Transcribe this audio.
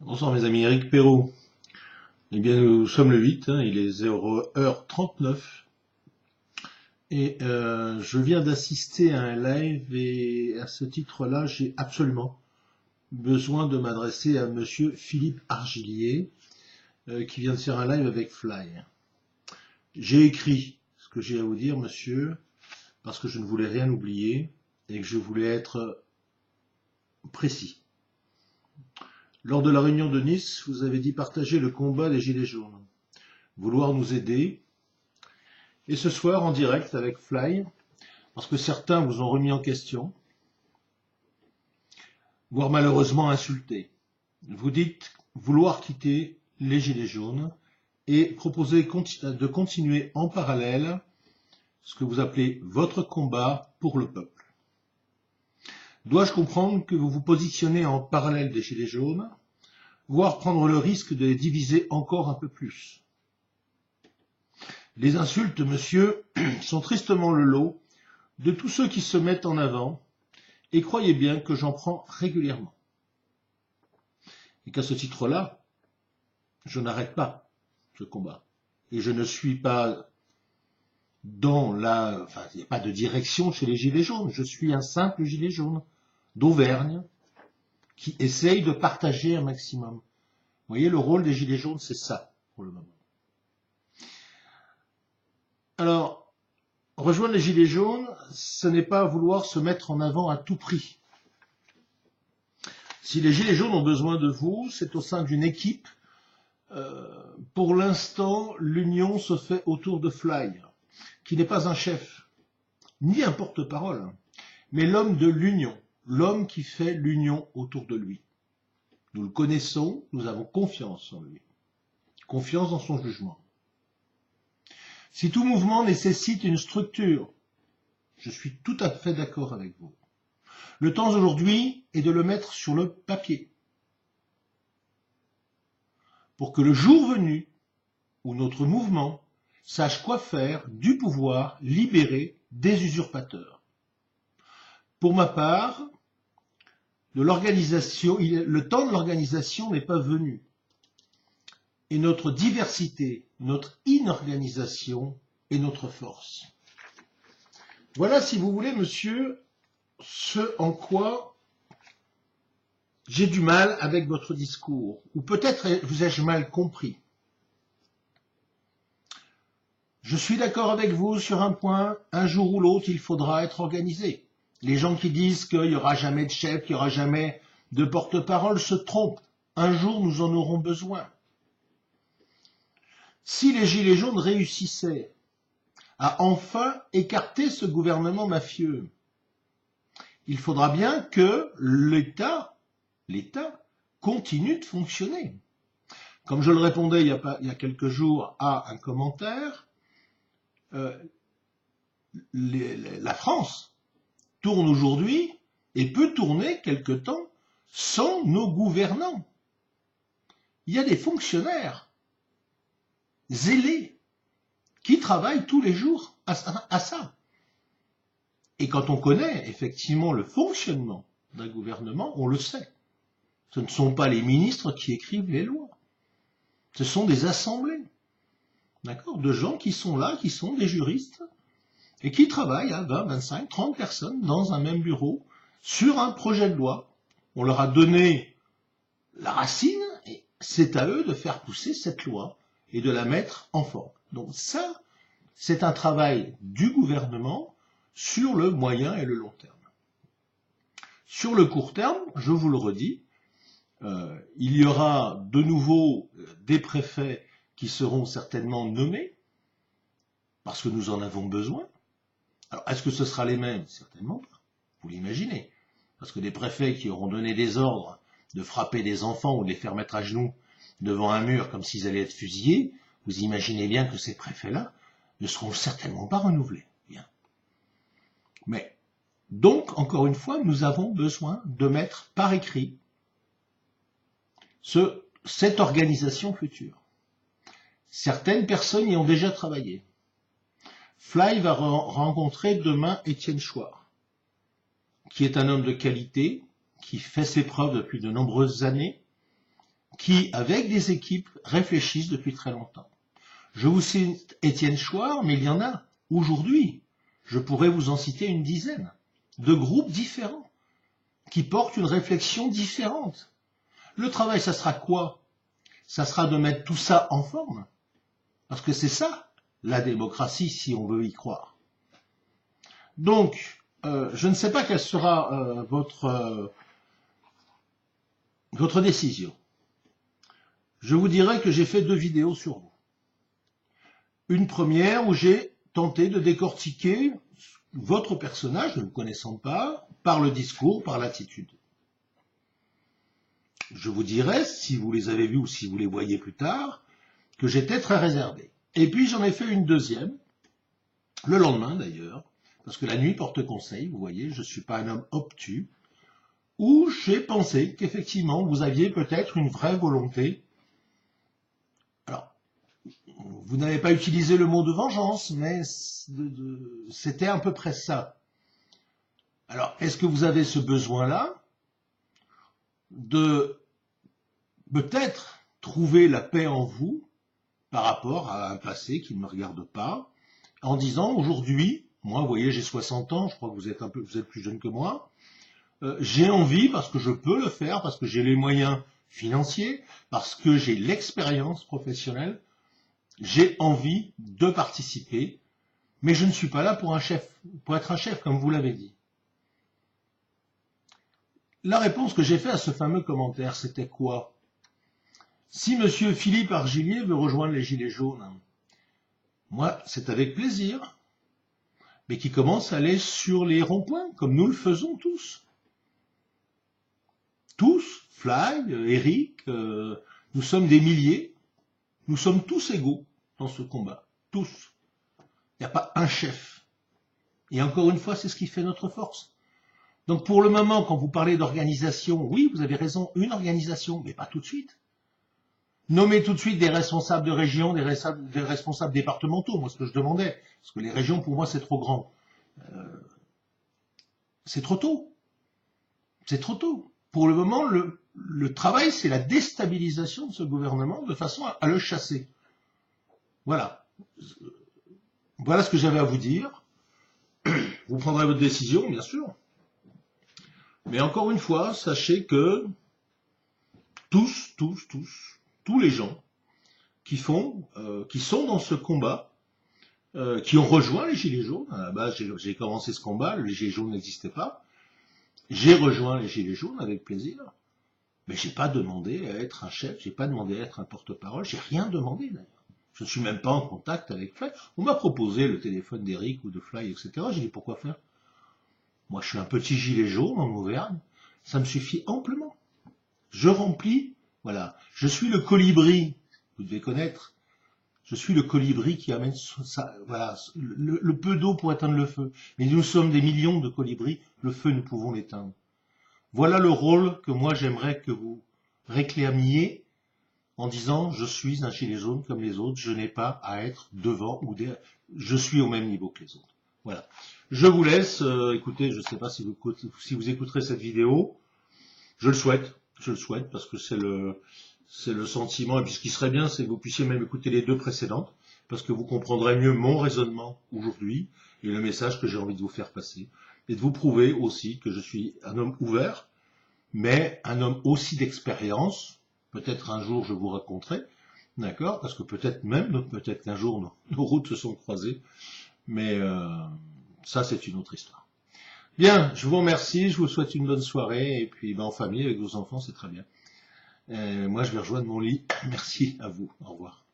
Bonsoir mes amis, Eric Perrault. Eh bien nous sommes le 8, il est 0h39 et je viens d'assister à un live et à ce titre-là j'ai absolument besoin de m'adresser à monsieur Philippe Argillier qui vient de faire un live avec Fly. J'ai écrit ce que j'ai à vous dire monsieur parce que je ne voulais rien oublier et que je voulais être précis. Lors de la réunion de Nice, vous avez dit partager le combat des Gilets jaunes, vouloir nous aider. Et ce soir, en direct avec Fly, parce que certains vous ont remis en question, voire malheureusement insulté. Vous dites vouloir quitter les Gilets jaunes et proposer de continuer en parallèle ce que vous appelez votre combat pour le peuple. Dois-je comprendre que vous vous positionnez en parallèle des Gilets jaunes, voire prendre le risque de les diviser encore un peu plus? Les insultes, monsieur, sont tristement le lot de tous ceux qui se mettent en avant, et croyez bien que j'en prends régulièrement. Et qu'à ce titre-là, je n'arrête pas ce combat. Et je ne suis pas dans la... Enfin, il n'y a pas de direction chez les Gilets jaunes. Je suis un simple gilet jaune d'Auvergne qui essaye de partager un maximum. Vous voyez, le rôle des Gilets jaunes, c'est ça, pour le moment. Alors, rejoindre les Gilets jaunes, ce n'est pas vouloir se mettre en avant à tout prix. Si les Gilets jaunes ont besoin de vous, c'est au sein d'une équipe. Pour l'instant, l'union se fait autour de Fly, qui n'est pas un chef, ni un porte-parole, mais l'homme de l'union, l'homme qui fait l'union autour de lui. Nous le connaissons, nous avons confiance en lui, confiance dans son jugement. Si tout mouvement nécessite une structure, je suis tout à fait d'accord avec vous. Le temps aujourd'hui est de le mettre sur le papier, pour que le jour venu, où notre mouvement sache quoi faire du pouvoir libéré des usurpateurs. Pour ma part, le temps de l'organisation n'est pas venu. Et notre diversité, notre inorganisation est notre force. Voilà, si vous voulez, monsieur, ce en quoi j'ai du mal avec votre discours, ou peut-être vous ai-je mal compris. Je suis d'accord avec vous sur un point, un jour ou l'autre, il faudra être organisé. Les gens qui disent qu'il n'y aura jamais de chef, qu'il n'y aura jamais de porte-parole se trompent. Un jour, nous en aurons besoin. Si les Gilets jaunes réussissaient à enfin écarter ce gouvernement mafieux, il faudra bien que l'État continue de fonctionner. Comme je le répondais il y a quelques jours à un commentaire, la France tourne aujourd'hui et peut tourner quelque temps sans nos gouvernants. Il y a des fonctionnaires zélés qui travaillent tous les jours à ça. Et quand on connaît effectivement le fonctionnement d'un gouvernement, on le sait. Ce ne sont pas les ministres qui écrivent les lois. Ce sont des assemblées, d'accord, de gens qui sont là, qui sont des juristes, et qui travaillent à 20, 25, 30 personnes dans un même bureau sur un projet de loi. On leur a donné la racine, et c'est à eux de faire pousser cette loi et de la mettre en forme. Donc ça, c'est un travail du gouvernement sur le moyen et le long terme. Sur le court terme, je vous le redis, il y aura de nouveau des préfets qui seront certainement nommés, parce que nous en avons besoin. Alors, est-ce que ce sera les mêmes? Certainement pas. Vous l'imaginez. Parce que des préfets qui auront donné des ordres de frapper des enfants ou de les faire mettre à genoux devant un mur comme s'ils allaient être fusillés, vous imaginez bien que ces préfets-là ne seront certainement pas renouvelés. Bien. Mais, donc, encore une fois, nous avons besoin de mettre par écrit cette organisation future. Certaines personnes y ont déjà travaillé. Fly va rencontrer demain Étienne Chouard, qui est un homme de qualité, qui fait ses preuves depuis de nombreuses années, qui, avec des équipes, réfléchissent depuis très longtemps. Je vous cite Étienne Chouard, mais il y en a aujourd'hui. Je pourrais vous en citer une dizaine de groupes différents qui portent une réflexion différente. Le travail, ça sera quoi? Ça sera de mettre tout ça en forme. Parce que c'est ça, la démocratie, si on veut y croire. Donc, je ne sais pas quelle sera votre décision. Je vous dirais que j'ai fait 2 vidéos sur vous. Une première où j'ai tenté de décortiquer votre personnage, ne le connaissant pas, par le discours, par l'attitude. Je vous dirai, si vous les avez vus ou si vous les voyez plus tard, que j'étais très réservé. Et puis j'en ai fait une deuxième, le lendemain d'ailleurs, parce que la nuit porte conseil, vous voyez, je ne suis pas un homme obtus, où j'ai pensé qu'effectivement vous aviez peut-être une vraie volonté. Alors, vous n'avez pas utilisé le mot de vengeance, mais c'était à peu près ça. Alors, est-ce que vous avez ce besoin-là de peut-être trouver la paix en vous par rapport à un passé qui ne me regarde pas, en disant aujourd'hui, moi, vous voyez, j'ai 60 ans, je crois que vous êtes plus jeune que moi, j'ai envie, parce que je peux le faire, parce que j'ai les moyens financiers, parce que j'ai l'expérience professionnelle, j'ai envie de participer, mais je ne suis pas là pour être un chef, comme vous l'avez dit. La réponse que j'ai faite à ce fameux commentaire, c'était quoi? Si monsieur Philippe Argilier veut rejoindre les Gilets jaunes, moi, c'est avec plaisir, mais qui commence à aller sur les ronds-points, comme nous le faisons tous. Tous, Fly, Eric, nous sommes des milliers, nous sommes tous égaux dans ce combat, tous. Il n'y a pas un chef. Et encore une fois, c'est ce qui fait notre force. Donc pour le moment, quand vous parlez d'organisation, oui, vous avez raison, une organisation, mais pas tout de suite. Nommez tout de suite des responsables de région, des responsables départementaux, moi ce que je demandais, parce que les régions pour moi c'est trop grand. C'est trop tôt. C'est trop tôt. Pour le moment, le travail c'est la déstabilisation de ce gouvernement de façon à le chasser. Voilà. Voilà ce que j'avais à vous dire. Vous prendrez votre décision, bien sûr. Mais encore une fois, sachez que tous les gens qui sont dans ce combat, qui ont rejoint les Gilets jaunes, à la base j'ai commencé ce combat, les Gilets jaunes n'existaient pas, j'ai rejoint les Gilets jaunes avec plaisir, mais j'ai pas demandé à être un chef, j'ai pas demandé à être un porte-parole, j'ai rien demandé d'ailleurs. Je ne suis même pas en contact avec Fly. On m'a proposé le téléphone d'Eric ou de Fly, etc. J'ai dit pourquoi faire? Moi je suis un petit gilet jaune en Auvergne, ça me suffit amplement. Je remplis, voilà, je suis le colibri, vous devez connaître, je suis le colibri qui amène voilà, le peu d'eau pour éteindre le feu. Mais nous sommes des millions de colibris, le feu nous pouvons l'éteindre. Voilà le rôle que moi j'aimerais que vous réclamiez en disant je suis un gilet jaune comme les autres, je n'ai pas à être devant ou derrière, je suis au même niveau que les autres. Voilà. Je vous laisse, écoutez, je ne sais pas si vous écouterez cette vidéo, je le souhaite parce que c'est le sentiment, et puis ce qui serait bien, c'est que vous puissiez même écouter les 2 précédentes, parce que vous comprendrez mieux mon raisonnement aujourd'hui, et le message que j'ai envie de vous faire passer, et de vous prouver aussi que je suis un homme ouvert, mais un homme aussi d'expérience, peut-être un jour je vous raconterai, d'accord, parce que peut-être qu'un jour nos routes se sont croisées, mais ça c'est une autre histoire. Bien, je vous remercie, je vous souhaite une bonne soirée, et puis en famille, avec vos enfants, c'est très bien. Moi, je vais rejoindre mon lit. Merci à vous. Au revoir.